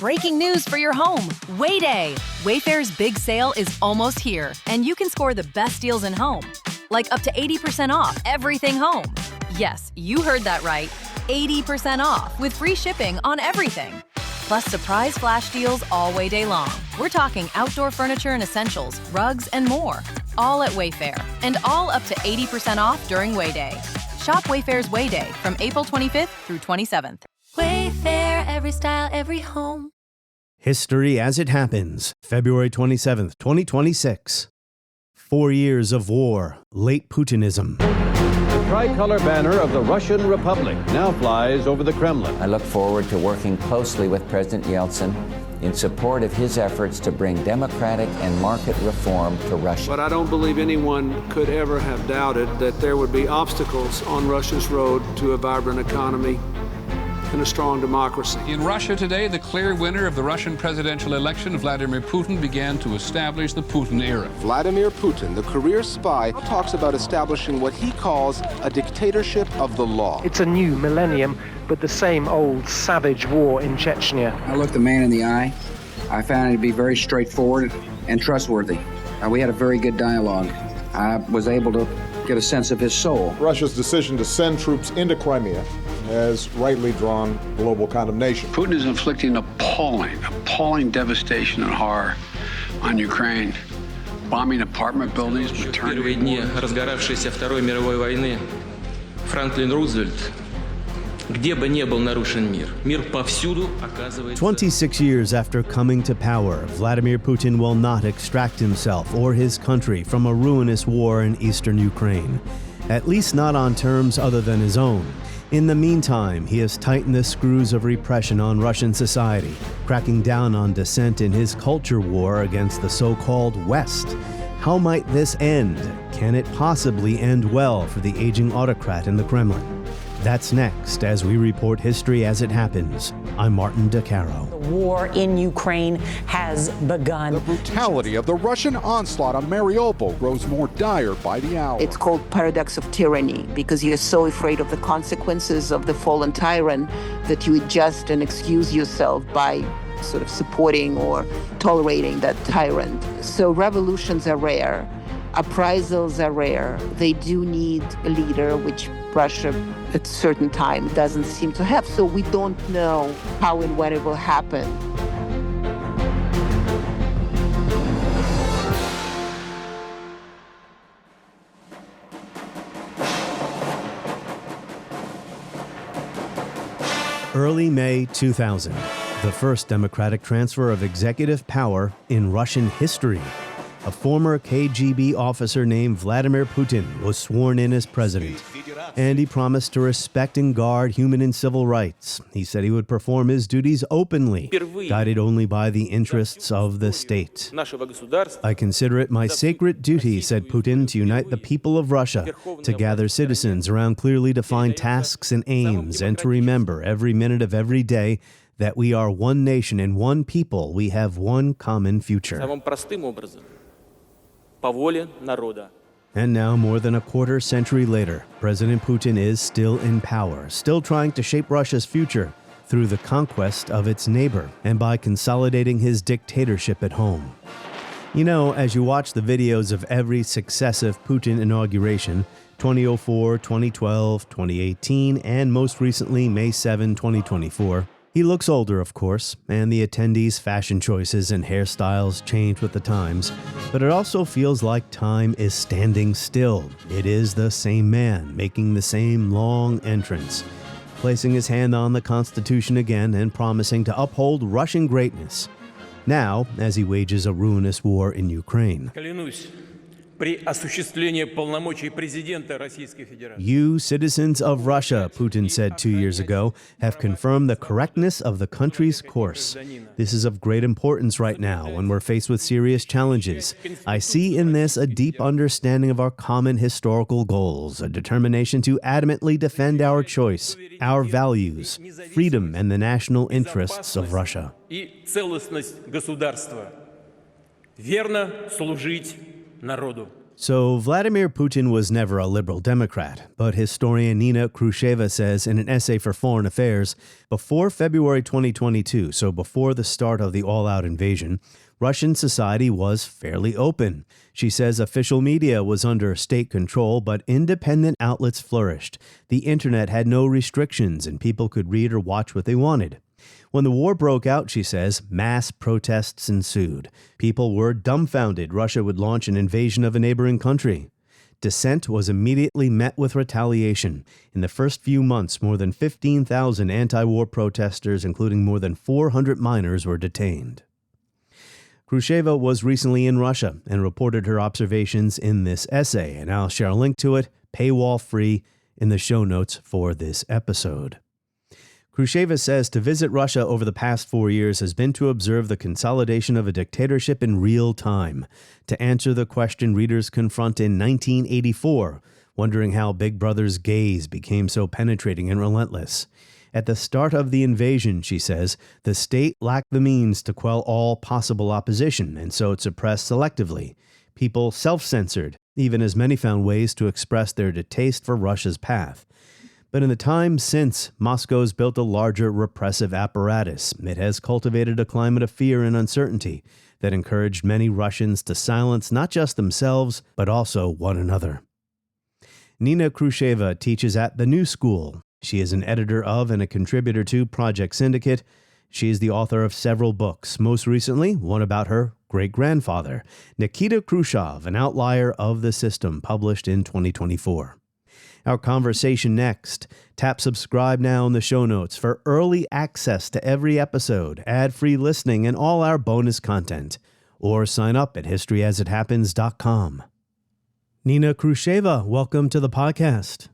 breaking news for your home. Way-Day. Wayfair's big sale is almost here, and you can score the best deals in home. Like up to 80% off everything home. Yes, you heard that right. 80% off with free shipping on everything. Plus surprise flash deals all Way-Day long. We're talking outdoor furniture and essentials, rugs, and more. All at Wayfair, and all up to 80% off during Way-Day. Shop Wayfair's Way-Day from April 25th through 27th. Wayfair, every style, every home. History as it happens, February 27th, 2026. 4 years of war, late Putinism. The tricolor banner of the Russian Republic now flies over the Kremlin. I look forward to working closely with President Yeltsin in support of his efforts to bring democratic and market reform to Russia. But I don't believe anyone could ever have doubted that there would be obstacles on Russia's road to a vibrant economy and a strong democracy. In Russia today, the clear winner of the Russian presidential election, Vladimir Putin, began to establish the Putin era. Vladimir Putin, the career spy, talks about establishing what he calls a dictatorship of the law. It's a new millennium, but the same old savage war in Chechnya. I looked the man in the eye. I found it to be very straightforward and trustworthy. We had a very good dialogue. I was able to get a sense of his soul. Russia's decision to send troops into Crimea has rightly drawn global condemnation. Putin is inflicting appalling devastation and horror on Ukraine, bombing apartment buildings. В первые дни разгоравшейся Второй мировой войны Франклин Рузвельт, где бы ни был нарушен мир, мир повсюду оказывается. 26 years after coming to power, Vladimir Putin will not extract himself or his country from a ruinous war in eastern Ukraine, at least not on terms other than his own. In the meantime, he has tightened the screws of repression on Russian society, cracking down on dissent in his culture war against the so-called West. How might this end? Can it possibly end well for the aging autocrat in the Kremlin? That's next as we report history as it happens. I'm Martin DeCaro. The war in Ukraine has begun. The brutality of the Russian onslaught on Mariupol grows more dire by the hour. It's called paradox of tyranny because you're so afraid of the consequences of the fallen tyrant that you adjust and excuse yourself by sort of supporting or tolerating that tyrant. So revolutions are rare. Uprisals are rare. They do need a leader, which Russia at a certain time doesn't seem to have. So we don't know how and when it will happen. Early May 2000, the first democratic transfer of executive power in Russian history. A former KGB officer named Vladimir Putin was sworn in as president, and he promised to respect and guard human and civil rights. He said he would perform his duties openly, guided only by the interests of the state. I consider it my sacred duty, said Putin, to unite the people of Russia, to gather citizens around clearly defined tasks and aims, and to remember every minute of every day that we are one nation and one people. We have one common future. And now, more than a quarter century later, President Putin is still in power, still trying to shape Russia's future through the conquest of its neighbor and by consolidating his dictatorship at home. You know, as you watch the videos of every successive Putin inauguration, 2004, 2012, 2018, and most recently May 7, 2024, he looks older, of course, and the attendees' fashion choices and hairstyles change with the times, but it also feels like time is standing still. It is the same man, making the same long entrance, placing his hand on the Constitution again and promising to uphold Russian greatness. Now, as he wages a ruinous war in Ukraine. You, citizens of Russia, Putin said 2 years ago, have confirmed the correctness of the country's course. This is of great importance right now when we're faced with serious challenges. I see in this a deep understanding of our common historical goals, a determination to adamantly defend our choice, our values, freedom, and the national interests of Russia. So Vladimir Putin was never a liberal Democrat, but historian Nina Khrushcheva says in an essay for Foreign Affairs, before February 2022, so before the start of the all-out invasion, Russian society was fairly open. She says official media was under state control, but independent outlets flourished. The internet had no restrictions, and people could read or watch what they wanted. When the war broke out, she says, mass protests ensued. People were dumbfounded Russia would launch an invasion of a neighboring country. Dissent was immediately met with retaliation. In the first few months, more than 15,000 anti-war protesters, including more than 400 minors, were detained. Khrushcheva was recently in Russia and reported her observations in this essay, and I'll share a link to it, paywall-free, in the show notes for this episode. Khrushcheva says to visit Russia over the past 4 years has been to observe the consolidation of a dictatorship in real time, to answer the question readers confront in 1984, wondering how Big Brother's gaze became so penetrating and relentless. At the start of the invasion, she says, the state lacked the means to quell all possible opposition, and so it suppressed selectively. People self-censored, even as many found ways to express their distaste for Russia's path. But in the time since, Moscow's built a larger repressive apparatus. It has cultivated a climate of fear and uncertainty that encouraged many Russians to silence not just themselves, but also one another. Nina Khrushcheva teaches at the New School. She is an editor of and a contributor to Project Syndicate. She is the author of several books, most recently one about her great-grandfather, Nikita Khrushchev, an outlier of the system, published in 2024. Our conversation next. Tap subscribe now in the show notes for early access to every episode, ad-free listening, and all our bonus content. Or sign up at historyasithappens.com. Nina Khrushcheva, welcome to the podcast.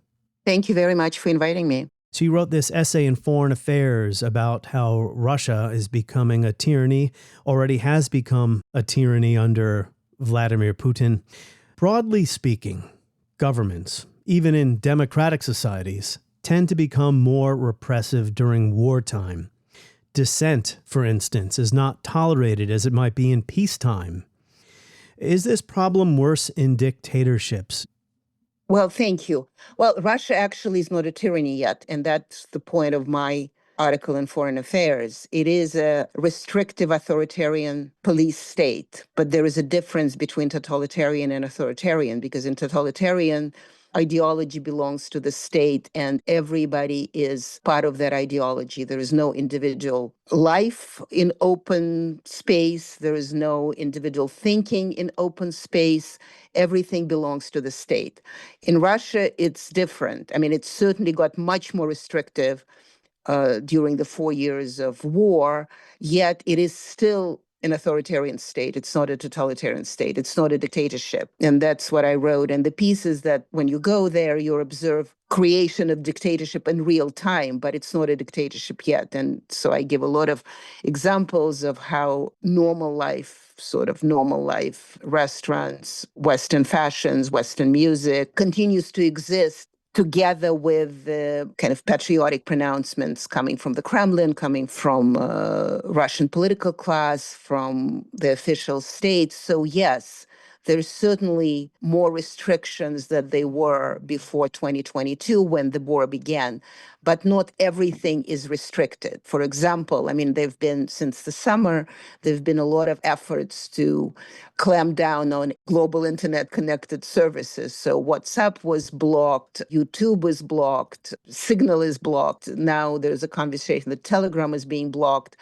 Thank you very much for inviting me. So you wrote this essay in Foreign Affairs about how Russia is becoming a tyranny, already has become a tyranny under Vladimir Putin. Broadly speaking, governments, even in democratic societies, tend to become more repressive during wartime. Dissent, for instance, is not tolerated as it might be in peacetime. Is this problem worse in dictatorships? Well, thank you. Well, Russia actually is not a tyranny yet, and that's the point of my article in Foreign Affairs. It is a restrictive authoritarian police state, but there is a difference between totalitarian and authoritarian, because in totalitarian, ideology belongs to the state and everybody is part of that ideology. There is no individual life in open space. There is no individual thinking in open space. Everything belongs to the state. In Russia, it's different. I mean, it certainly got much more restrictive during the 4 years of war, yet it is still an authoritarian state. It's not a totalitarian state. It's not a dictatorship. And that's what I wrote. And the piece is that when you go there, you observe creation of dictatorship in real time, but it's not a dictatorship yet. And so I give a lot of examples of how normal life, restaurants, Western fashions, Western music continues to exist together with the kind of patriotic pronouncements coming from the Kremlin, coming from Russian political class, from the official state. So yes, there's certainly more restrictions than they were before 2022 when the war began, but not everything is restricted. For example, I mean, since the summer, there've been a lot of efforts to clamp down on global internet connected services. So WhatsApp was blocked, YouTube was blocked, Signal is blocked. Now there's a conversation that Telegram is being blocked.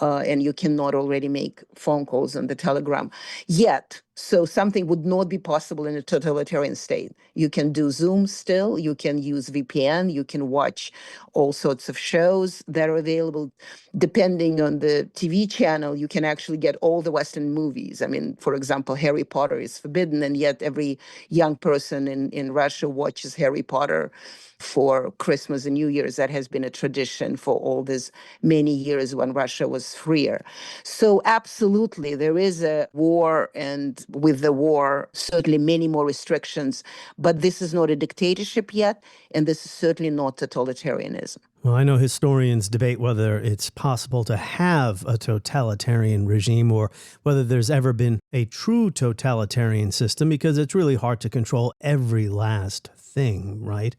And you cannot already make phone calls on the Telegram yet. So something would not be possible in a totalitarian state. You can do Zoom still, you can use VPN, you can watch all sorts of shows that are available. Depending on the TV channel, you can actually get all the Western movies. I mean, for example, Harry Potter is forbidden, and yet every young person in Russia watches Harry Potter for Christmas and New Year's. That has been a tradition for all these many years when Russia was freer. So absolutely, there is a war and with the war, certainly many more restrictions. But this is not a dictatorship yet, and this is certainly not totalitarianism. Well, I know historians debate whether it's possible to have a totalitarian regime or whether there's ever been a true totalitarian system, because it's really hard to control every last thing, right?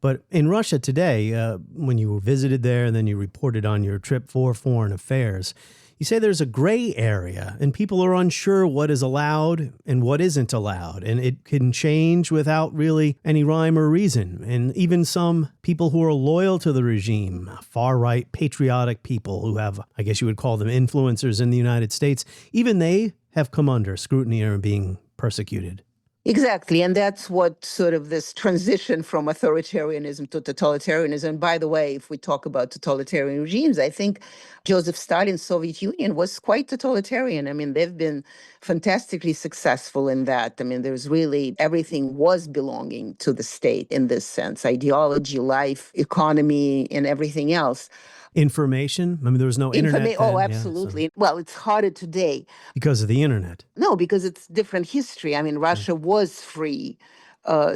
But in Russia today, when you visited there and then you reported on your trip for foreign affairs, you say there's a gray area and people are unsure what is allowed and what isn't allowed. And it can change without really any rhyme or reason. And even some people who are loyal to the regime, far-right patriotic people who have, I guess you would call them influencers in the United States, even they have come under scrutiny and are being persecuted. Exactly. And that's what sort of this transition from authoritarianism to totalitarianism. By the way, if we talk about totalitarian regimes, I think Joseph Stalin's Soviet Union was quite totalitarian. I mean, they've been fantastically successful in that. I mean, there's really everything was belonging to the state in this sense, ideology, life, economy, and everything else. Information? I mean, there was no internet then. Oh, absolutely. Yeah, so. Well, it's harder today. Because of the internet. No, because it's different history. I mean, Russia was free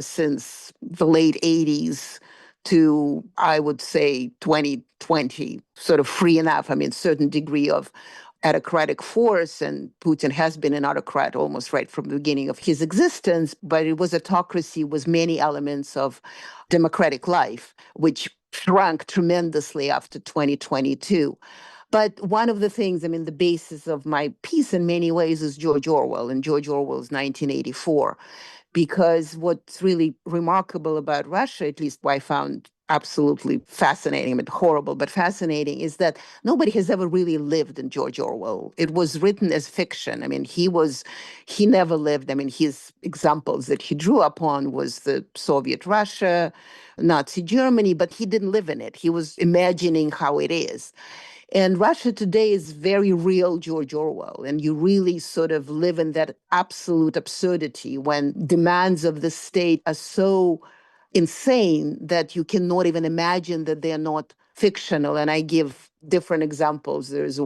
since the late 80s to, I would say, 2020, sort of free enough. I mean, certain degree of autocratic force, and Putin has been an autocrat almost right from the beginning of his existence, but it was autocracy with many elements of democratic life, which shrunk tremendously after 2022. But one of the things, I mean, the basis of my piece in many ways is George Orwell and George Orwell's 1984. Because what's really remarkable about Russia, at least what I found absolutely fascinating, I mean, horrible, but fascinating, is that nobody has ever really lived in George Orwell. It was written as fiction. I mean, he never lived. I mean, his examples that he drew upon was the Soviet Russia, Nazi Germany, but he didn't live in it. He was imagining how it is. And Russia today is very real George Orwell, and you really sort of live in that absolute absurdity when demands of the state are so insane that you cannot even imagine that they're not fictional. And I give different examples. There's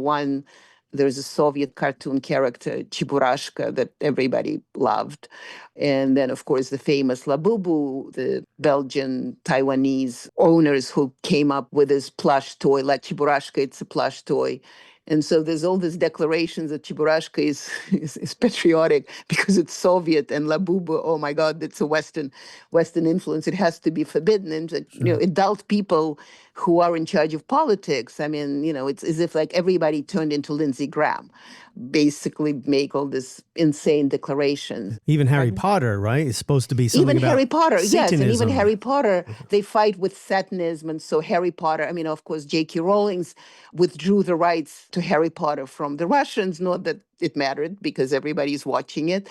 a Soviet cartoon character, Cheburashka, that everybody loved. And then, of course, the famous Labubu, the Belgian Taiwanese owners who came up with this plush toy, like Cheburashka, it's a plush toy. And so there's all these declarations that Cheburashka is patriotic because it's Soviet, and Labubu, oh my God, it's a Western influence. It has to be forbidden. And adult people who are in charge of politics, I mean, it's as if like everybody turned into Lindsey Graham, basically make all this insane declarations. Even Harry Potter, right? Is supposed to be something about Harry Potter, Satanism. Yes, and even Harry Potter, they fight with Satanism. And so Harry Potter, I mean, of course, J.K. Rowling's withdrew the rights to Harry Potter from the Russians, not that it mattered because everybody's watching it.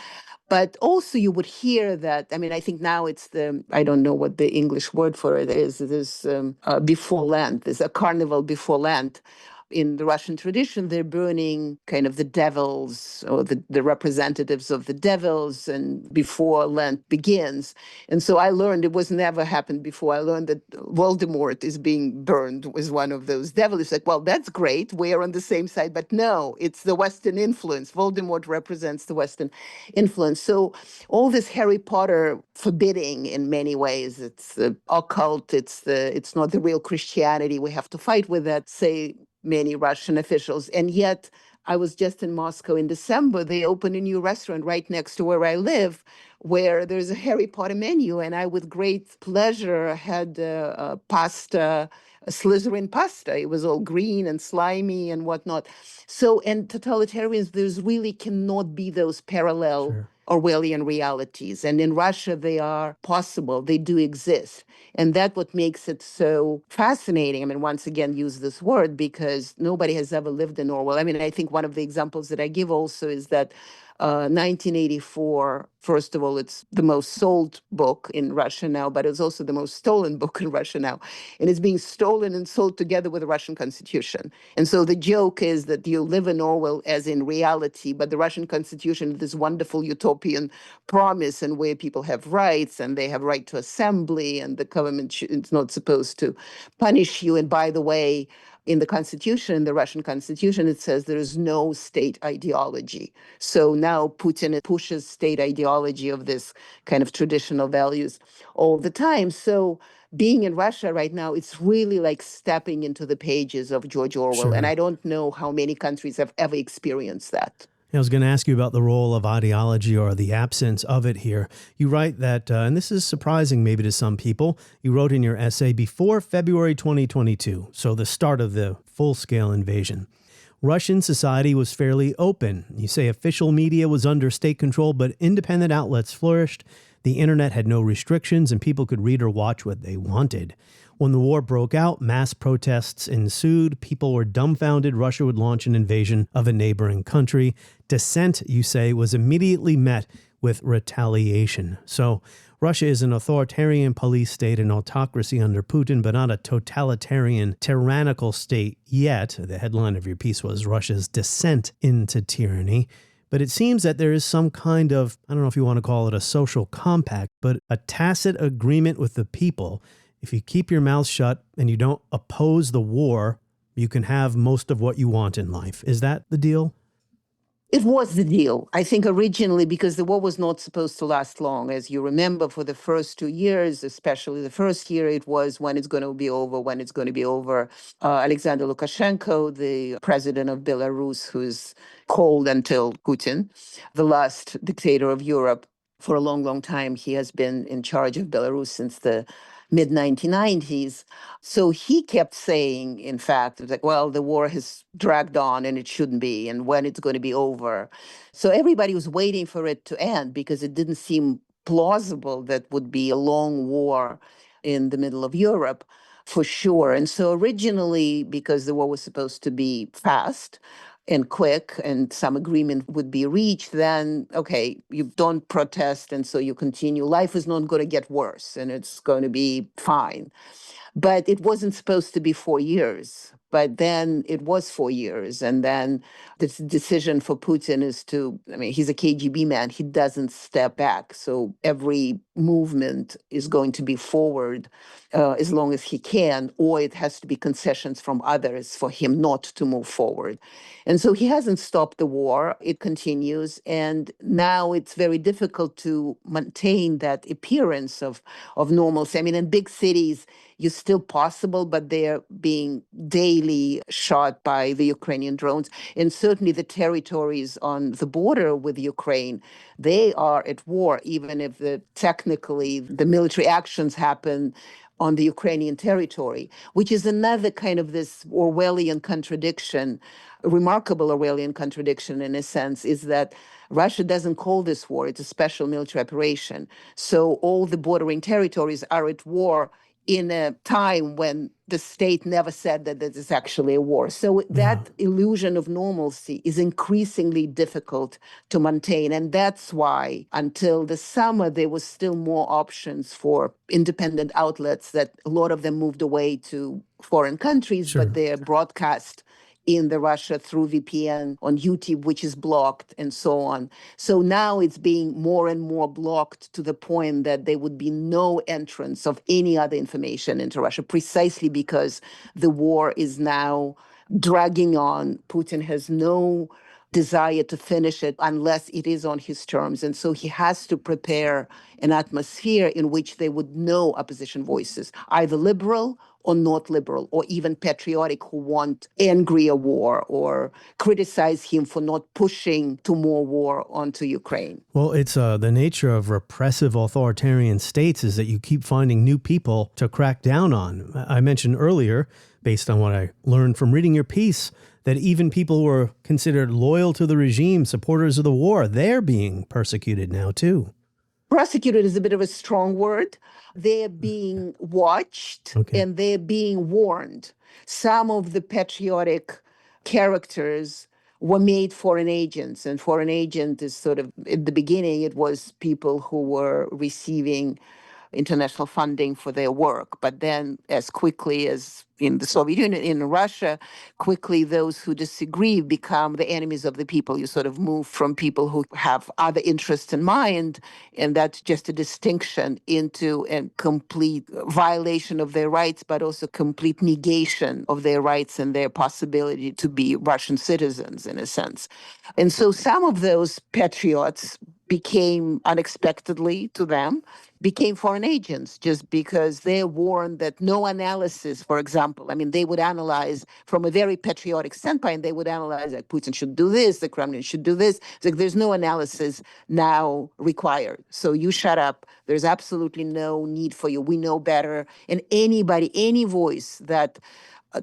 But also you would hear that, I mean, I think now it's I don't know what the English word for it is, before Lent, there's a carnival before Lent. In the Russian tradition, they're burning kind of the devils or the representatives of the devils and before Lent begins. And so I learned, it was never happened before, I learned that Voldemort is being burned as one of those devils. It's like, well, that's great. We're on the same side. But no, it's the Western influence. Voldemort represents the Western influence. So all this Harry Potter forbidding in many ways, it's the occult, it's not the real Christianity. We have to fight with that, say many Russian officials. And yet, I was just in Moscow in December. They opened a new restaurant right next to where I live, where there's a Harry Potter menu. And I, with great pleasure, had pasta, a Slytherin pasta. It was all green and slimy and whatnot. So, and totalitarians, there's really cannot be those parallel Orwellian realities. And in Russia, they are possible. They do exist. And that's what makes it so fascinating. I mean, once again, use this word because nobody has ever lived in Orwell. I mean, I think one of the examples that I give also is that 1984, first of all, it's the most sold book in Russia now, but it's also the most stolen book in Russia now. And it's being stolen and sold together with the Russian Constitution. And so the joke is that you live in Orwell as in reality, but the Russian Constitution is this wonderful utopian promise and where people have rights and they have right to assembly and the government is not supposed to punish you. And by the way, in the constitution, in the Russian constitution, it says there is no state ideology. So now Putin pushes state ideology of this kind of traditional values all the time. So being in Russia right now, it's really like stepping into the pages of George Orwell. Sure. And I don't know how many countries have ever experienced that. I was going to ask you about the role of ideology or the absence of it here. You write that, and this is surprising maybe to some people, you wrote in your essay, before February 2022, so the start of the full-scale invasion, Russian society was fairly open. You say official media was under state control, but independent outlets flourished. The internet had no restrictions, and people could read or watch what they wanted. When the war broke out, mass protests ensued. People were dumbfounded Russia would launch an invasion of a neighboring country. Dissent, you say, was immediately met with retaliation. So Russia is an authoritarian police state, an autocracy under Putin, but not a totalitarian, tyrannical state yet. The headline of your piece was Russia's descent into tyranny. But it seems that there is some kind of, I don't know if you want to call it a social compact, but a tacit agreement with the people. If you keep your mouth shut and you don't oppose the war, you can have most of what you want in life. Is that the deal? It was the deal. I think originally, because the war was not supposed to last long. As you remember, for the first 2 years, especially the first year, it was when it's going to be over, when it's going to be over. Alexander Lukashenko, the president of Belarus, who's cold until Putin, the last dictator of Europe for a long, long time. He has been in charge of Belarus since the mid-1990s. So he kept saying, in fact, like, well, the war has dragged on and it shouldn't be, and when it's going to be over. So everybody was waiting for it to end because it didn't seem plausible that would be a long war in the middle of Europe, for sure. And so originally, because the war was supposed to be fast and quick and some agreement would be reached, then, okay, you don't protest and so you continue. Life is not going to get worse and it's going to be fine. But it wasn't supposed to be 4 years. But then it was 4 years. And then the decision for Putin is to, I mean, he's a KGB man. He doesn't step back. So every movement is going to be forward as long as he can, or it has to be concessions from others for him not to move forward. And so he hasn't stopped the war. It continues. And now it's very difficult to maintain that appearance of normalcy. I mean, in big cities, it's still possible, but they're being daily shot by the Ukrainian drones. And certainly the territories on the border with Ukraine, they are at war, even if technically the military actions happen on the Ukrainian territory, which is another kind of this Orwellian contradiction, a remarkable Orwellian contradiction in a sense, is that Russia doesn't call this war, it's a special military operation. So all the bordering territories are at war in a time when the state never said that this is actually a war. So that illusion of normalcy is increasingly difficult to maintain. And that's why until the summer, there was still more options for independent outlets that a lot of them moved away to foreign countries, Sure. but they're broadcast in the Russia through VPN on YouTube, which is blocked and so on. So now it's being more and more blocked to the point that there would be no entrance of any other information into Russia, precisely because the war is now dragging on. Putin has no desire to finish it unless it is on his terms. And so he has to prepare an atmosphere in which there would no opposition voices, either liberal or not liberal, or even patriotic who want angrier war or criticize him for not pushing to more war onto Ukraine. Well, it's the nature of repressive authoritarian states is that you keep finding new people to crack down on. I mentioned earlier, based on what I learned from reading your piece, that even people who are considered loyal to the regime, supporters of the war, they're being persecuted now too. Prosecuted is a bit of a strong word. They're being watched and they're being warned. Some of the patriotic characters were made foreign agents, and foreign agent is sort of, at the beginning, it was people who were receiving international funding for their work. But then as quickly as in the Soviet Union, in Russia, quickly those who disagree become the enemies of the people. You sort of move from people who have other interests in mind, and that's just a distinction, into a complete violation of their rights, but also complete negation of their rights and their possibility to be Russian citizens, in a sense. And so some of those patriots became unexpectedly to them, became foreign agents just because they're warned that no analysis, for example, I mean, they would analyze from a very patriotic standpoint, they would analyze like Putin should do this, the Kremlin should do this. It's like there's no analysis now required. So you shut up. There's absolutely no need for you. We know better. And anybody, any voice that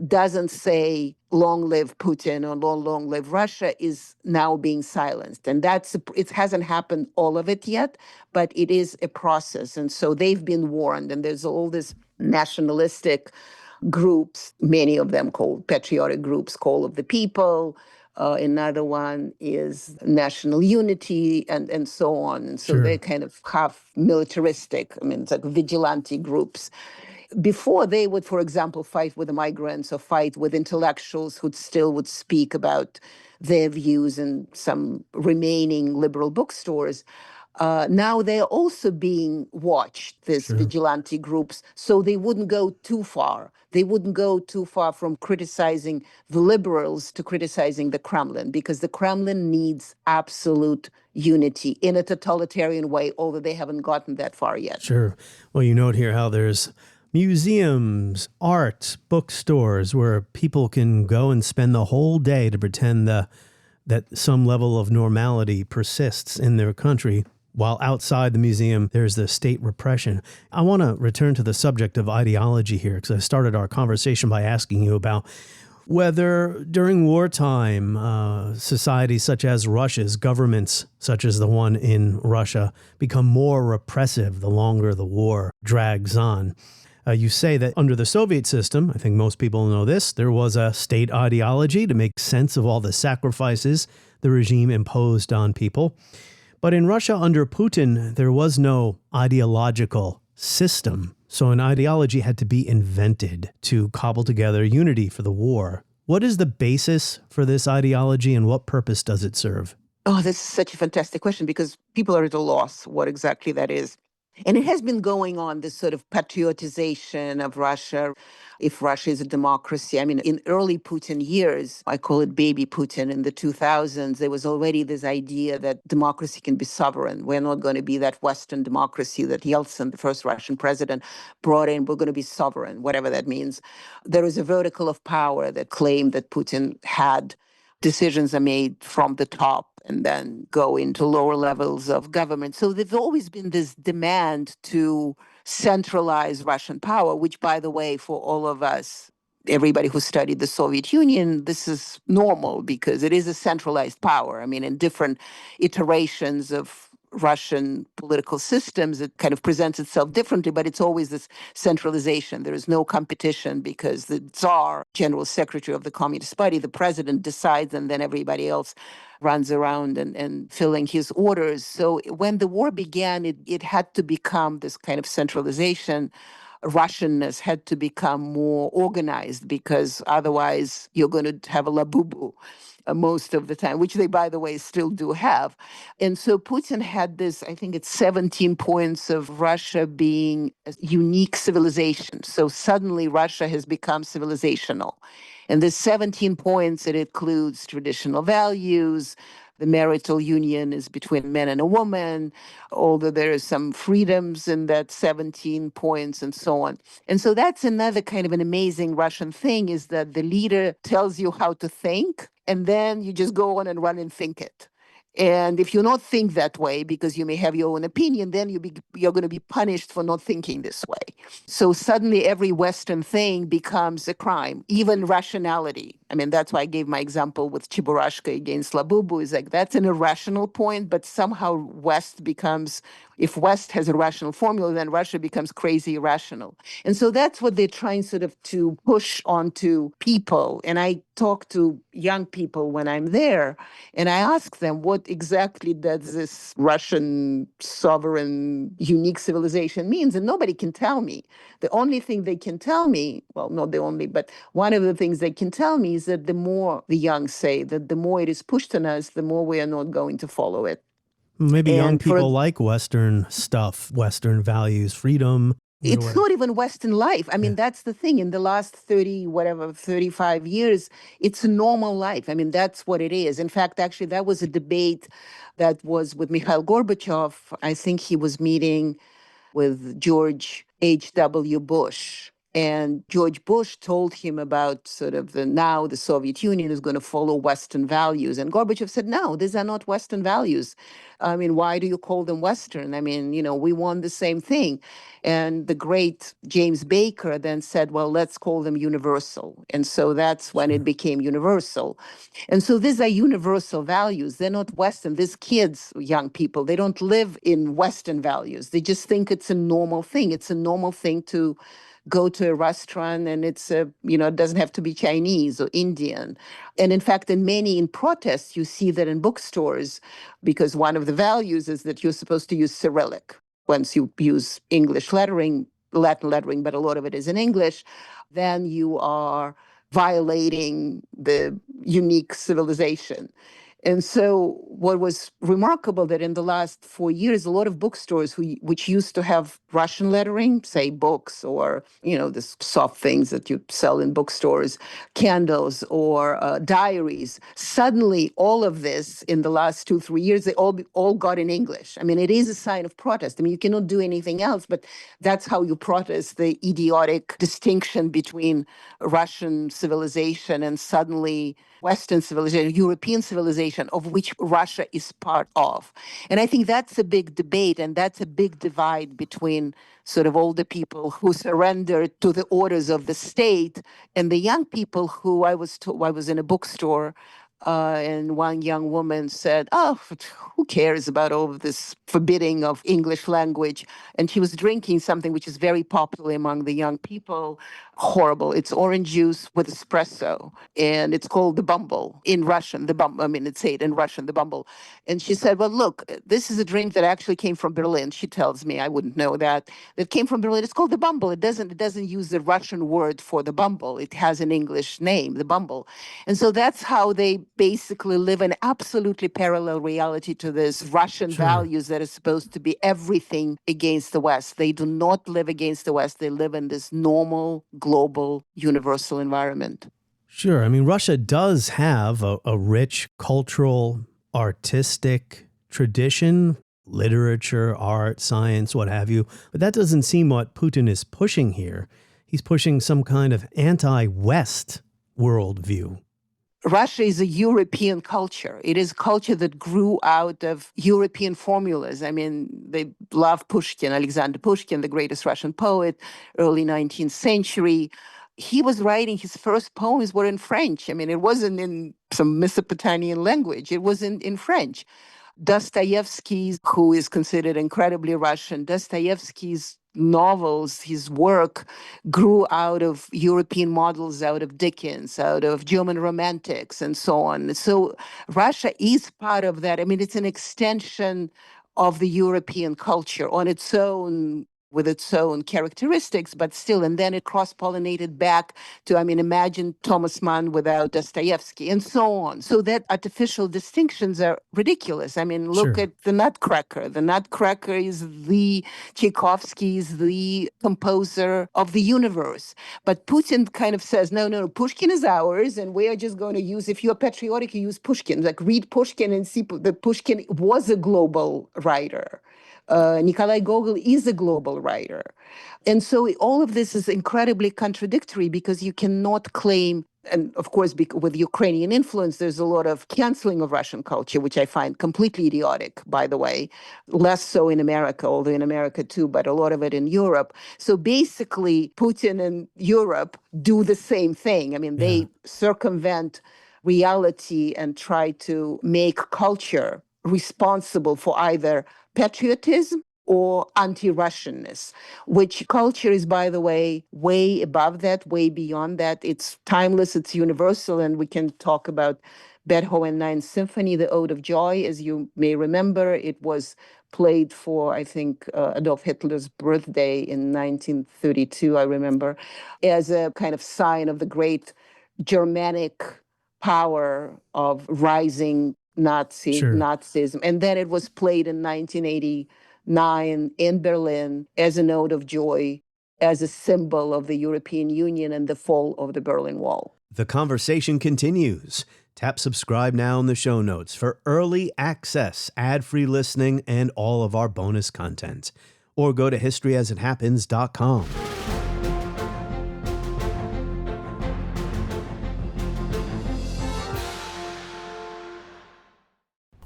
doesn't say long live Putin or long live Russia is now being silenced. And it hasn't happened all of it yet, but it is a process. And so they've been warned, and there's all this nationalistic groups, many of them called patriotic groups, Call of the People. Another one is National Unity and so on. And so they're kind of half militaristic. I mean, it's like vigilante groups. Before they would, for example, fight with the migrants or fight with intellectuals who still would speak about their views in some remaining liberal bookstores. Now they're also being watched, these vigilante groups, so they wouldn't go too far. They wouldn't go too far from criticizing the liberals to criticizing the Kremlin, because the Kremlin needs absolute unity in a totalitarian way, although they haven't gotten that far yet. Sure. Well, you note here how there's museums, art, bookstores where people can go and spend the whole day to pretend that some level of normality persists in their country, while outside the museum, there's the state repression. I want to return to the subject of ideology here, because I started our conversation by asking you about whether during wartime, societies such as Russia's, governments such as the one in Russia, become more repressive the longer the war drags on. You say that under the Soviet system, I think most people know this, there was a state ideology to make sense of all the sacrifices the regime imposed on people. But in Russia under Putin, there was no ideological system. So an ideology had to be invented to cobble together unity for the war. What is the basis for this ideology, and what purpose does it serve? Oh, this is such a fantastic question, because people are at a loss what exactly that is. And it has been going on, this sort of patriotization of Russia, if Russia is a democracy. I mean, in early Putin years, I call it baby Putin, in the 2000s, there was already this idea that democracy can be sovereign. We're not going to be that Western democracy that Yeltsin, the first Russian president, brought in. We're going to be sovereign, whatever that means. There is a vertical of power that claimed that Putin had decisions are made from the top and then go into lower levels of government. So there's always been this demand to centralize Russian power, which, by the way, for all of us, everybody who studied the Soviet Union, this is normal because it is a centralized power. I mean, in different iterations of Russian political systems, it kind of presents itself differently, but it's always this centralization. There is no competition because the Tsar, General Secretary of the Communist Party, the president decides, and then everybody else runs around and filling his orders. So when the war began, it had to become this kind of centralization. Russianness had to become more organized, because otherwise you're going to have a labubu most of the time, which they, by the way, still do have. And so Putin had this, I think it's 17 points of Russia being a unique civilization. So suddenly Russia has become civilizational. And the 17 points, it includes traditional values. The marital union is between a man and a woman, although there are some freedoms in that 17 points and so on. And so that's another kind of an amazing Russian thing, is that the leader tells you how to think, and then you just go on and run and think it. And if you not think that way, because you may have your own opinion, then you're going to be punished for not thinking this way. So suddenly every Western thing becomes a crime, even rationality. I mean, that's why I gave my example with Cheburashka against Labubu. Is like, that's an irrational point, but somehow West becomes, if West has a rational formula, then Russia becomes crazy irrational. And so that's what they're trying sort of to push onto people. And I talk to young people when I'm there, and I ask them, what exactly does this Russian sovereign unique civilization means? And nobody can tell me. The only thing they can tell me, well, not the only, but one of the things they can tell me is that the more the young say, that the more it is pushed on us, the more we are not going to follow it. Maybe young people like Western stuff, Western values, freedom. It's not even Western life. I mean, that's the thing. In the last 35 years, it's a normal life. I mean, that's what it is. In fact, actually, that was a debate that was with Mikhail Gorbachev. I think he was meeting with George H.W. Bush. And George Bush told him about sort of now the Soviet Union is going to follow Western values. And Gorbachev said, no, these are not Western values. I mean, why do you call them Western? I mean, we want the same thing. And the great James Baker then said, well, let's call them universal. And so that's when it became universal. And so these are universal values. They're not Western. These kids, young people, they don't live in Western values. They just think it's a normal thing. It's a normal thing to go to a restaurant, and it doesn't have to be Chinese or Indian. And in fact, in protests, you see that in bookstores, because one of the values is that you're supposed to use Cyrillic. Once you use English lettering, Latin lettering, but a lot of it is in English, then you are violating the unique civilization. And so what was remarkable that in the last 4 years, a lot of bookstores which used to have Russian lettering, say books or, the soft things that you sell in bookstores, candles or diaries, suddenly all of this in the last 2-3 years, they all got in English. I mean, it is a sign of protest. I mean, you cannot do anything else, but that's how you protest the idiotic distinction between Russian civilization and suddenly Western civilization, European civilization, of which Russia is part of. And I think that's a big debate, and that's a big divide between sort of older people who surrendered to the orders of the state and the young people who I was in a bookstore, and one young woman said, oh, who cares about all of this forbidding of English language? And she was drinking something which is very popular among the young people. Horrible. It's orange juice with espresso. And it's called the Bumble in Russian. It's said in Russian, the Bumble. And she said, well, look, this is a drink that actually came from Berlin. She tells me, I wouldn't know that. That came from Berlin. It's called the Bumble. It doesn't use the Russian word for the Bumble. It has an English name, the Bumble. And so that's how they basically live an absolutely parallel reality to this Russian values that are supposed to be everything against the West. They do not live against the West. They live in this normal, global, universal environment. Sure. I mean, Russia does have a rich cultural, artistic tradition, literature, art, science, what have you. But that doesn't seem what Putin is pushing here. He's pushing some kind of anti-West worldview. Russia is a European culture. It is a culture that grew out of European formulas. I mean, they love Pushkin, Alexander Pushkin, the greatest Russian poet, early 19th century. He was writing, his first poems were in French. I mean, it wasn't in some Mesopotamian language. It was in French. Dostoevsky, who is considered incredibly Russian, Dostoevsky's novels, his work grew out of European models, out of Dickens, out of German romantics, and so on. So Russia is part of that. I mean, it's an extension of the European culture on its own, with its own characteristics, but still, and then it cross-pollinated back to, imagine Thomas Mann without Dostoevsky, and so on. So that artificial distinctions are ridiculous. I mean, look at the Nutcracker. The Nutcracker is Tchaikovsky is the composer of the universe. But Putin kind of says, no, Pushkin is ours, and we are just going to use, if you're patriotic, you use Pushkin. Like, read Pushkin and see that Pushkin was a global writer. Nikolai Gogol is a global writer. And so all of this is incredibly contradictory because you cannot claim, and of course, with Ukrainian influence, there's a lot of canceling of Russian culture, which I find completely idiotic, by the way, less so in America, although in America too, but a lot of it in Europe. So basically, Putin and Europe do the same thing. I mean, they circumvent reality and try to make culture responsible for either patriotism or anti-Russianness, which culture is, by the way above that, way beyond that. It's timeless, it's universal, and we can talk about Beethoven Ninth Symphony, the Ode of Joy. As you may remember, it was played for, I think, Adolf Hitler's birthday in 1932, I remember, as a kind of sign of the great Germanic power of rising Nazism. And then it was played in 1989 in Berlin as a note of joy, as a symbol of the European Union and the fall of the Berlin Wall. The conversation continues. Tap subscribe now in the show notes for early access, ad-free listening, and all of our bonus content. Or go to historyasithappens.com.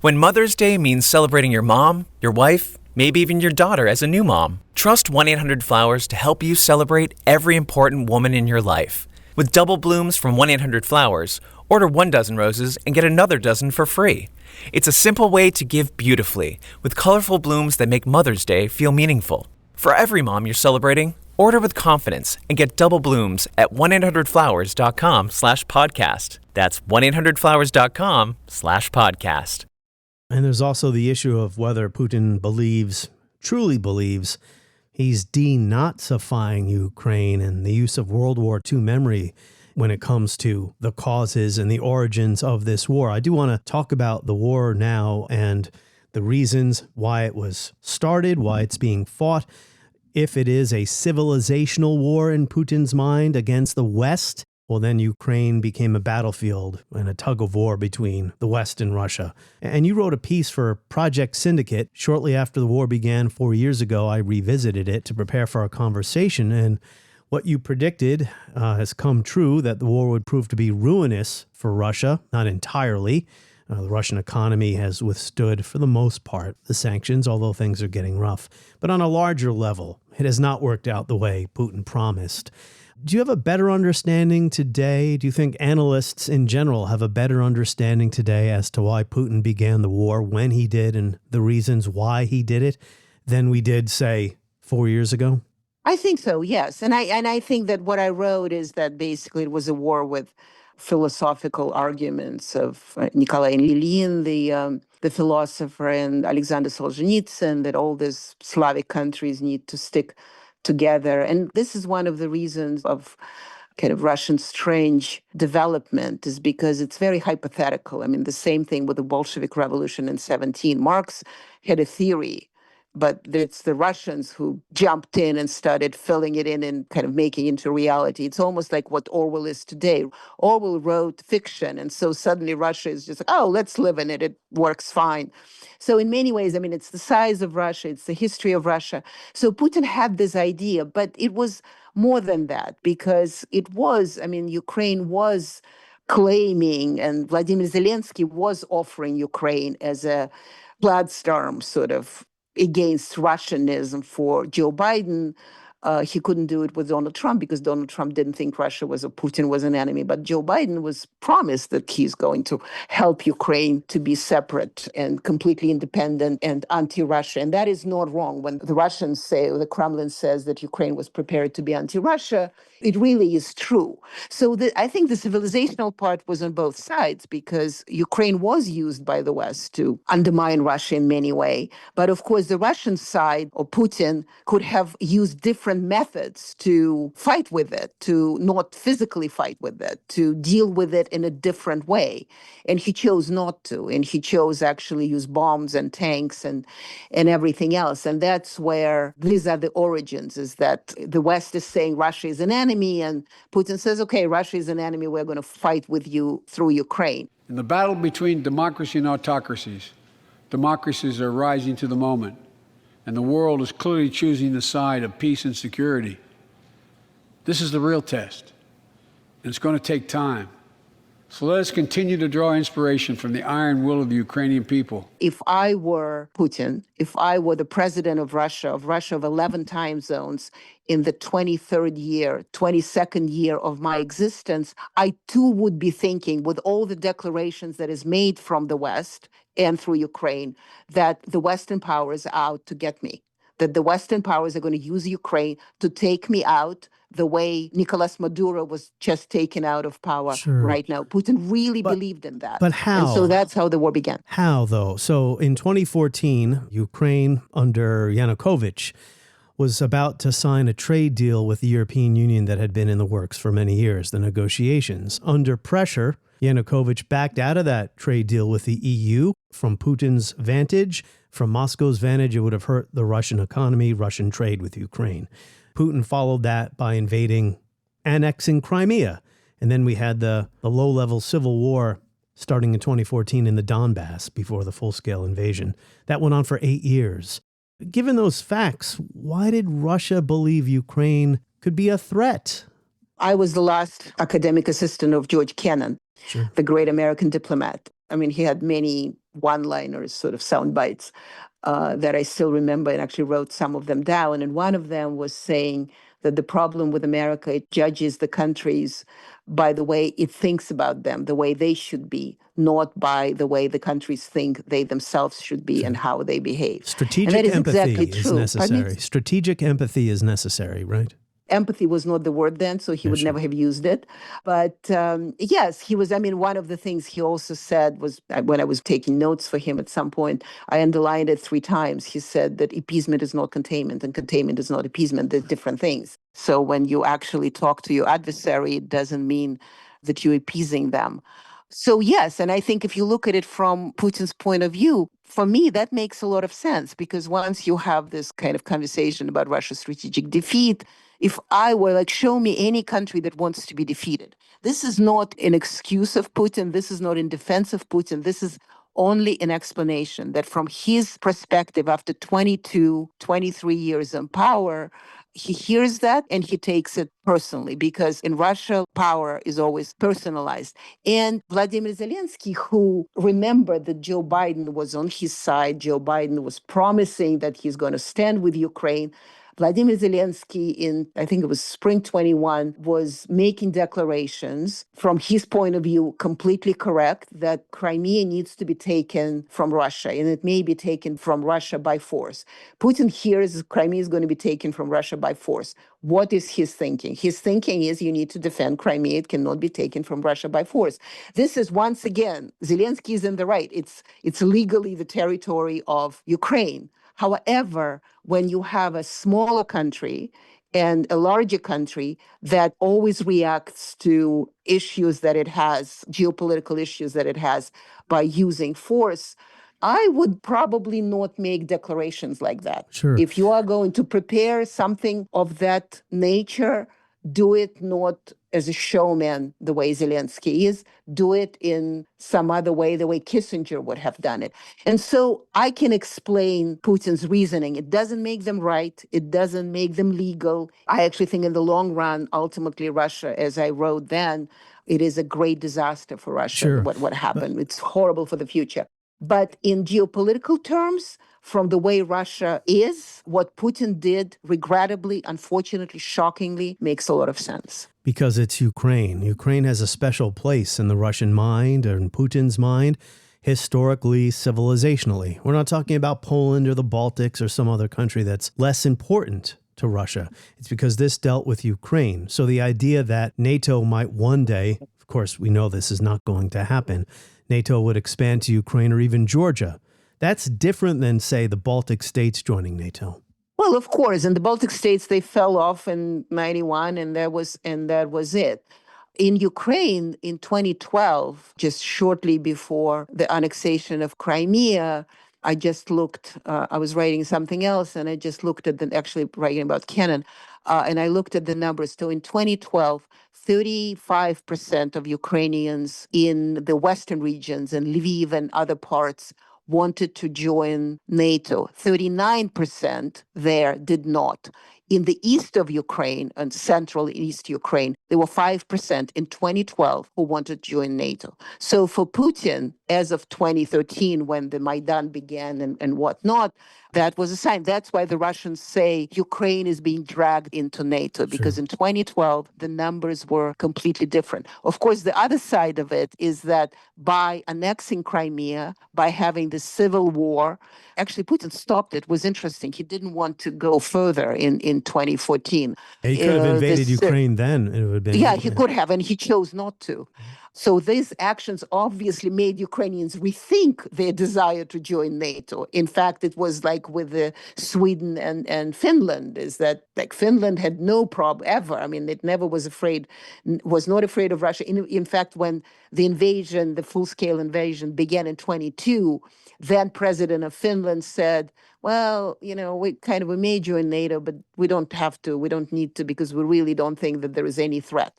When Mother's Day means celebrating your mom, your wife, maybe even your daughter as a new mom, trust 1-800-Flowers to help you celebrate every important woman in your life. With double blooms from 1-800-Flowers, order 1 dozen roses and get another dozen for free. It's a simple way to give beautifully, with colorful blooms that make Mother's Day feel meaningful. For every mom you're celebrating, order with confidence and get double blooms at 1-800-Flowers.com/podcast. That's 1-800-Flowers.com/podcast. And there's also the issue of whether Putin truly believes, he's denazifying Ukraine and the use of World War II memory when it comes to the causes and the origins of this war. I do want to talk about the war now and the reasons why it was started, why it's being fought, if it is a civilizational war in Putin's mind against the West. Well, then Ukraine became a battlefield and a tug of war between the West and Russia. And you wrote a piece for Project Syndicate shortly after the war began 4 years ago. I revisited it to prepare for our conversation. And what you predicted has come true, that the war would prove to be ruinous for Russia, not entirely. The Russian economy has withstood, for the most part, the sanctions, although things are getting rough. But on a larger level, it has not worked out the way Putin promised. Do you have a better understanding today? Do you think analysts in general have a better understanding today as to why Putin began the war when he did and the reasons why he did it than we did, say, 4 years ago? I think so, yes. And I think that what I wrote is that basically it was a war with philosophical arguments of Nikolai Lenin, the philosopher, and Alexander Solzhenitsyn, that all these Slavic countries need to stick together. And this is one of the reasons of kind of Russian strange development, is because it's very hypothetical. I mean, the same thing with the Bolshevik Revolution in 17. Marx had a theory, but it's the Russians who jumped in and started filling it in and kind of making it into reality. It's almost like what Orwell is today. Orwell wrote fiction, and so suddenly Russia is just like, oh, let's live in it. It works fine. So in many ways, I mean, it's the size of Russia, it's the history of Russia. So Putin had this idea, but it was more than that, because Ukraine was claiming, and Vladimir Zelensky was offering Ukraine as a bloodstorm sort of against Russianism for Joe Biden. He couldn't do it with Donald Trump because Donald Trump didn't think Putin was an enemy. But Joe Biden was promised that he's going to help Ukraine to be separate and completely independent and anti-Russia. And that is not wrong. When the Russians say, or the Kremlin says, that Ukraine was prepared to be anti-Russia, it really is true. So I think the civilizational part was on both sides, because Ukraine was used by the West to undermine Russia in many ways. But of course, the Russian side, or Putin, could have used different methods to fight with it, to not physically fight with it, to deal with it in a different way. And he chose not to. And he chose actually use bombs and tanks and everything else. And that's where these are the origins, is that the West is saying Russia is an enemy, and Putin says, okay, Russia is an enemy, we're going to fight with you through Ukraine. In the battle between democracy and autocracies, democracies are rising to the moment, and the world is clearly choosing the side of peace and security. This is the real test, and it's going to take time. So let us continue to draw inspiration from the iron will of the Ukrainian people. If I were Putin, if I were the president of Russia of 11 time zones in the 23rd year, 22nd year of my existence, I too would be thinking, with all the declarations that is made from the West and through Ukraine, that the Western powers are out to get me, that the Western powers are going to use Ukraine to take me out the way Nicolas Maduro was just taken out of power right now. Putin really believed in that. But how? And so that's how the war began. How, though? So in 2014, Ukraine under Yanukovych was about to sign a trade deal with the European Union that had been in the works for many years, the negotiations. Under pressure, Yanukovych backed out of that trade deal with the EU. From Putin's vantage, from Moscow's vantage, it would have hurt the Russian economy, Russian trade with Ukraine. Putin followed that by annexing Crimea. And then we had the low-level civil war starting in 2014 in the Donbass before the full-scale invasion. That went on for 8 years. Given those facts, why did Russia believe Ukraine could be a threat? I was the last academic assistant of George Kennan, the great American diplomat. I mean, he had many one-liners, sort of sound bites that I still remember, and actually wrote some of them down. And one of them was saying that the problem with America, it judges the countries by the way it thinks about them, the way they should be, not by the way the countries think they themselves should be and how they behave. Strategic empathy is necessary. Strategic empathy is necessary, right? Empathy was not the word then, so he would never have used it. But yes, he was, I mean, one of the things he also said was, when I was taking notes for him at some point, I underlined it 3 times. He said that appeasement is not containment and containment is not appeasement. They're different things. So when you actually talk to your adversary, it doesn't mean that you're appeasing them. So yes, and I think if you look at it from Putin's point of view, for me, that makes a lot of sense, because once you have this kind of conversation about Russia's strategic defeat, if I were like, show me any country that wants to be defeated. This is not an excuse of Putin. This is not in defense of Putin. This is only an explanation that from his perspective, after 22, 23 years in power, he hears that and he takes it personally, because in Russia, power is always personalized. And Vladimir Zelensky, who remembered that Joe Biden was on his side, Joe Biden was promising that he's going to stand with Ukraine. Vladimir Zelensky in, I think it was spring 21, was making declarations from his point of view, completely correct, that Crimea needs to be taken from Russia, and it may be taken from Russia by force. Putin hears Crimea is going to be taken from Russia by force. What is his thinking? His thinking is you need to defend Crimea. It cannot be taken from Russia by force. This is, once again, Zelensky is in the right. It's legally the territory of Ukraine. However, when you have a smaller country and a larger country that always reacts to issues that it has, geopolitical issues that it has, by using force, I would probably not make declarations like that. Sure. If you are going to prepare something of that nature, do it not as a showman the way Zelensky is, do it in some other way, the way Kissinger would have done it. And so I can explain Putin's reasoning. It doesn't make them right. It doesn't make them legal. I actually think in the long run, ultimately Russia, as I wrote then, it is a great disaster for Russia, what happened. It's horrible for the future. But in geopolitical terms, from the way Russia is, what Putin did, regrettably, unfortunately, shockingly, makes a lot of sense. Because it's Ukraine. Ukraine has a special place in the Russian mind, or in Putin's mind, historically, civilizationally. We're not talking about Poland or the Baltics or some other country that's less important to Russia. It's because this dealt with Ukraine. So the idea that NATO might one day, of course, we know this is not going to happen, NATO would expand to Ukraine or even Georgia. That's different than, say, the Baltic states joining NATO. Well, of course, and the Baltic states, they fell off in 91, and that was it. In Ukraine, in 2012, just shortly before the annexation of Crimea, I just looked, I was writing something else, and I just looked at actually writing about Kennan, and I looked at the numbers. So in 2012, 35% of Ukrainians in the Western regions and Lviv and other parts wanted to join NATO. 39% there did not. In the east of Ukraine and central and east Ukraine, there were 5% in 2012 who wanted to join NATO. So for Putin, as of 2013, when the Maidan began and whatnot, that was a sign. That's why the Russians say Ukraine is being dragged into NATO, because in 2012, the numbers were completely different. Of course, the other side of it is that by annexing Crimea, by having the civil war, actually Putin stopped it. It was interesting. He didn't want to go further in 2014. He could have invaded Ukraine then. It would have been. Yeah, he could have, and he chose not to. So these actions obviously made Ukrainians rethink their desire to join NATO. In fact, it was like with Sweden and Finland, is that like Finland had no problem ever. I mean, it never was not afraid of Russia. In fact, when the invasion, the full-scale invasion began in 22, then president of Finland said, well, we may join NATO, but we don't have to, we don't need to, because we really don't think that there is any threat.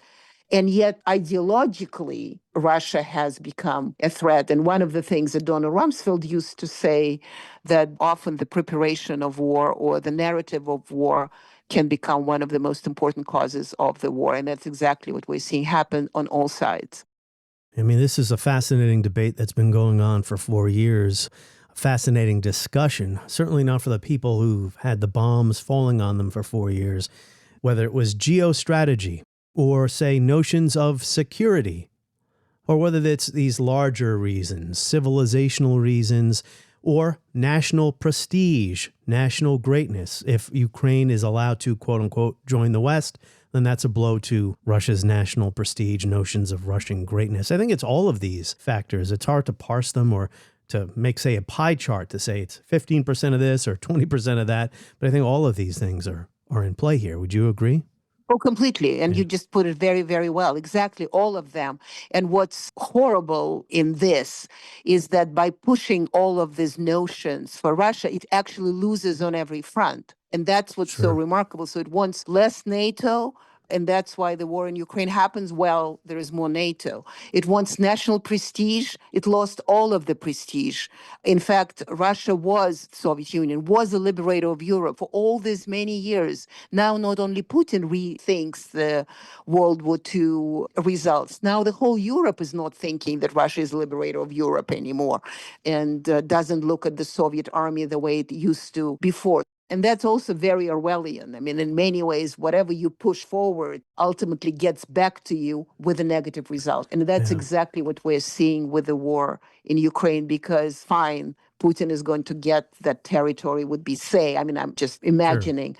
And yet, ideologically, Russia has become a threat. And one of the things that Donald Rumsfeld used to say, that often the preparation of war or the narrative of war can become one of the most important causes of the war. And that's exactly what we're seeing happen on all sides. I mean, this is a fascinating debate that's been going on for 4 years. A fascinating discussion, certainly not for the people who've had the bombs falling on them for 4 years, whether it was geostrategy, or, say, notions of security, or whether it's these larger reasons, civilizational reasons, or national prestige, national greatness. If Ukraine is allowed to, quote unquote, join the West, then that's a blow to Russia's national prestige, notions of Russian greatness. I think it's all of these factors. It's hard to parse them or to make, say, a pie chart to say it's 15% of this or 20% of that. But I think all of these things are in play here. Would you agree? Oh, completely. And you just put it very, very well. Exactly, all of them. And what's horrible in this is that by pushing all of these notions for Russia, it actually loses on every front. And that's what's so remarkable. So it wants less NATO, and that's why the war in Ukraine happens. Well, there is more NATO. It wants national prestige. It lost all of the prestige. In fact, Soviet Union was a liberator of Europe for all these many years. Now, not only Putin rethinks the World War II results. Now, the whole Europe is not thinking that Russia is a liberator of Europe anymore, and doesn't look at the Soviet army the way it used to before. And that's also very Orwellian. I mean, in many ways, whatever you push forward ultimately gets back to you with a negative result. And that's exactly what we're seeing with the war in Ukraine, because fine, Putin is going to get that territory would be, say, I mean, I'm just imagining,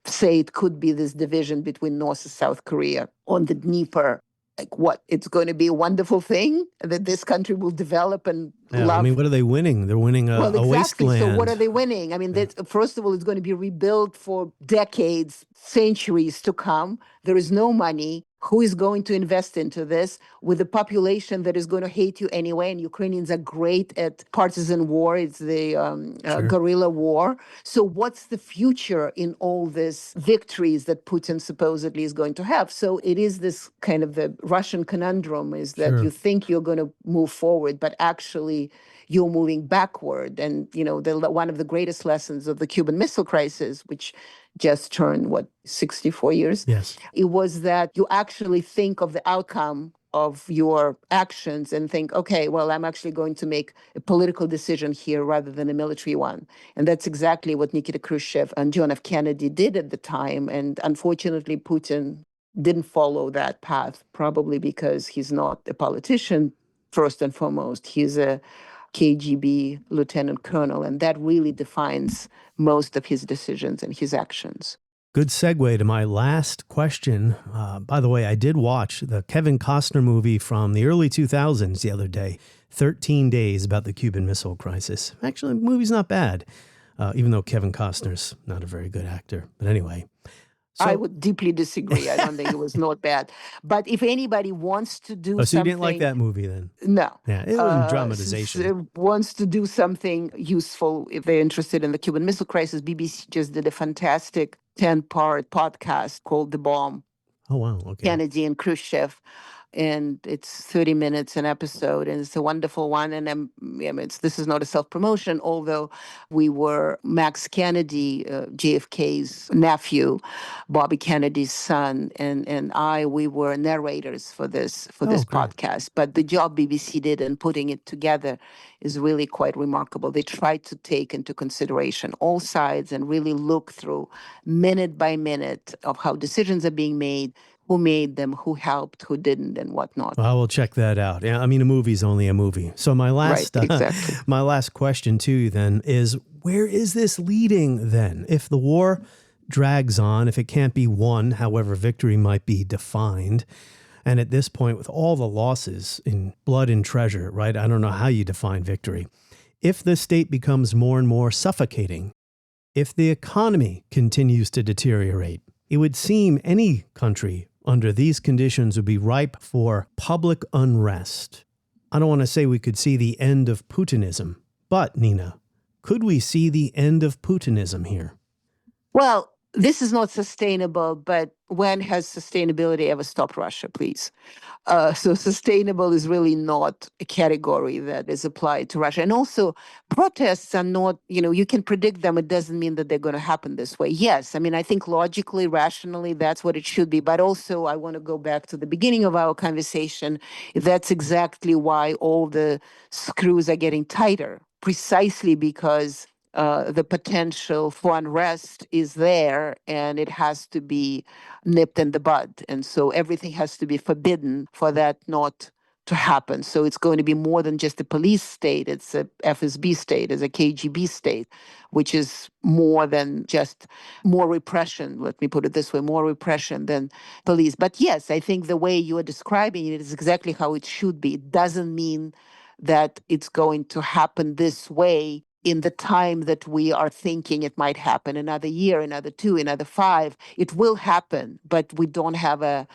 say it could be this division between North and South Korea on the Dnieper. Like what? It's going to be a wonderful thing that this country will develop and love. I mean, what are they winning? They're winning a wasteland. So what are they winning? I mean, first of all, it's going to be rebuilt for decades, centuries to come. There is no money. Who is going to invest into this with a population that is going to hate you anyway? And Ukrainians are great at partisan war. It's the guerrilla war. So what's the future in all these victories that Putin supposedly is going to have? So it is this kind of the Russian conundrum, is that you think you're going to move forward, but actually you're moving backward. And, one of the greatest lessons of the Cuban Missile Crisis, which just turned, 64 years? Yes. It was that you actually think of the outcome of your actions and think, okay, well, I'm actually going to make a political decision here rather than a military one. And that's exactly what Nikita Khrushchev and John F. Kennedy did at the time. And unfortunately, Putin didn't follow that path, probably because he's not a politician, first and foremost. He's a KGB lieutenant colonel, and that really defines most of his decisions and his actions. Good segue to my last question. By the way, I did watch the Kevin Costner movie from the early 2000s the other day, 13 Days, about the Cuban Missile Crisis. Actually, the movie's not bad, even though Kevin Costner's not a very good actor. But anyway. So, I would deeply disagree. I don't think it was not bad. But if anybody wants to do something... So you didn't like that movie then? No. Yeah, it was dramatization. Wants to do something useful, if they're interested in the Cuban Missile Crisis, BBC just did a fantastic 10-part podcast called The Bomb. Oh, wow. Okay. Kennedy and Khrushchev. and it's 30 minutes an episode, and it's a wonderful one. And this is not a self-promotion, although we were Max Kennedy, JFK's nephew, Bobby Kennedy's son, and we were narrators for this podcast. But the job BBC did in putting it together is really quite remarkable. They tried to take into consideration all sides and really look through minute by minute of how decisions are being made, who made them, who helped, who didn't, and whatnot. I will check that out. Yeah, I mean, a movie's only a movie. So my last, exactly. My last question to you then is, where is this leading then? If the war drags on, if it can't be won, however victory might be defined, and at this point, with all the losses in blood and treasure, right? I don't know how you define victory. If the state becomes more and more suffocating, if the economy continues to deteriorate, it would seem any country under these conditions would be ripe for public unrest. I don't want to say we could see the end of Putinism, but Nina, could we see the end of Putinism here? Well, this is not sustainable, but when has sustainability ever stopped Russia, please? So sustainable is really not a category that is applied to Russia. And also, protests are not, you can predict them. It doesn't mean that they're going to happen this way. Yes, I mean, I think logically, rationally, that's what it should be. But also, I want to go back to the beginning of our conversation. That's exactly why all the screws are getting tighter, precisely because the potential for unrest is there, and it has to be nipped in the bud. And so everything has to be forbidden for that not to happen. So it's going to be more than just a police state. It's a FSB state, it's a KGB state, which is more than just more repression. Let me put it this way, more repression than police. But yes, I think the way you are describing it is exactly how it should be. It doesn't mean that it's going to happen this way in the time that we are thinking it might happen, another year, another 2, another 5. It will happen, but we don't have a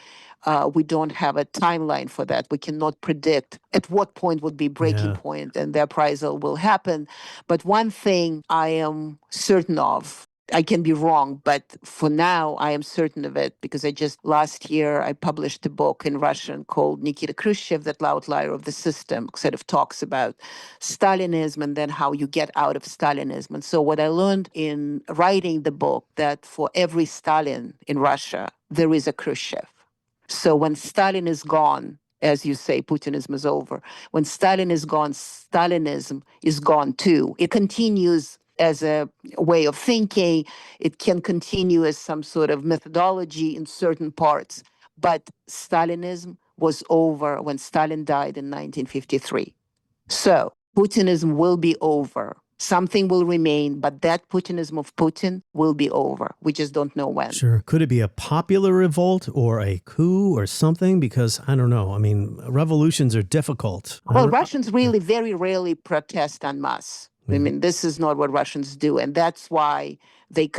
timeline for that. We cannot predict at what point would be breaking point and the appraisal will happen. But one thing I am certain of, I can be wrong, but for now I am certain of it, because last year I published a book in Russian called Nikita Khrushchev, that Outlier of the system, sort of talks about Stalinism and then how you get out of Stalinism. And so what I learned in writing the book, that for every Stalin in Russia, there is a Khrushchev. So when Stalin is gone, as you say, Putinism is over. When Stalin is gone, Stalinism is gone too. It continues as a way of thinking. It can continue as some sort of methodology in certain parts. But Stalinism was over when Stalin died in 1953. So Putinism will be over. Something will remain, but that Putinism of Putin will be over. We just don't know when. Sure. Could it be a popular revolt or a coup or something? Because I don't know. I mean, revolutions are difficult. Well, Russians really very rarely protest en masse. I mean, this is not what Russians do. And that's why the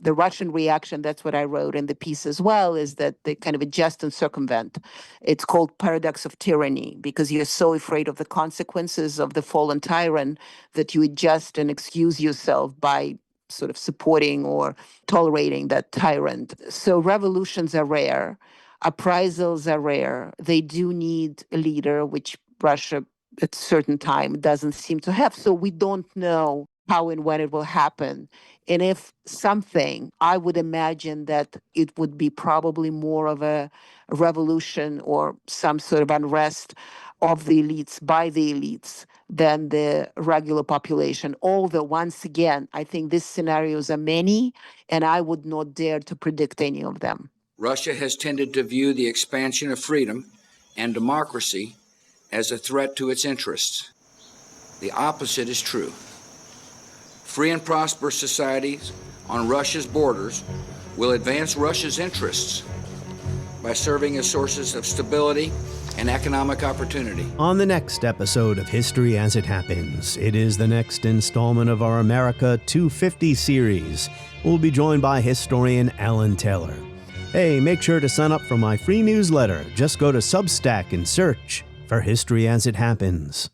Russian reaction, that's what I wrote in the piece as well, is that they kind of adjust and circumvent. It's called paradox of tyranny, because you're so afraid of the consequences of the fallen tyrant that you adjust and excuse yourself by sort of supporting or tolerating that tyrant. So revolutions are rare. Appraisals are rare. They do need a leader, which Russia at a certain time doesn't seem to have. So we don't know how and when it will happen. And if something, I would imagine that it would be probably more of a revolution or some sort of unrest of the elites, by the elites, than the regular population. Although, once again, I think these scenarios are many, and I would not dare to predict any of them. Russia has tended to view the expansion of freedom and democracy as a threat to its interests. The opposite is true. Free and prosperous societies on Russia's borders will advance Russia's interests by serving as sources of stability and economic opportunity. On the next episode of History as It Happens, it is the next installment of our America 250 series. We'll be joined by historian Alan Taylor. Hey, make sure to sign up for my free newsletter. Just go to Substack and search for History as It Happens.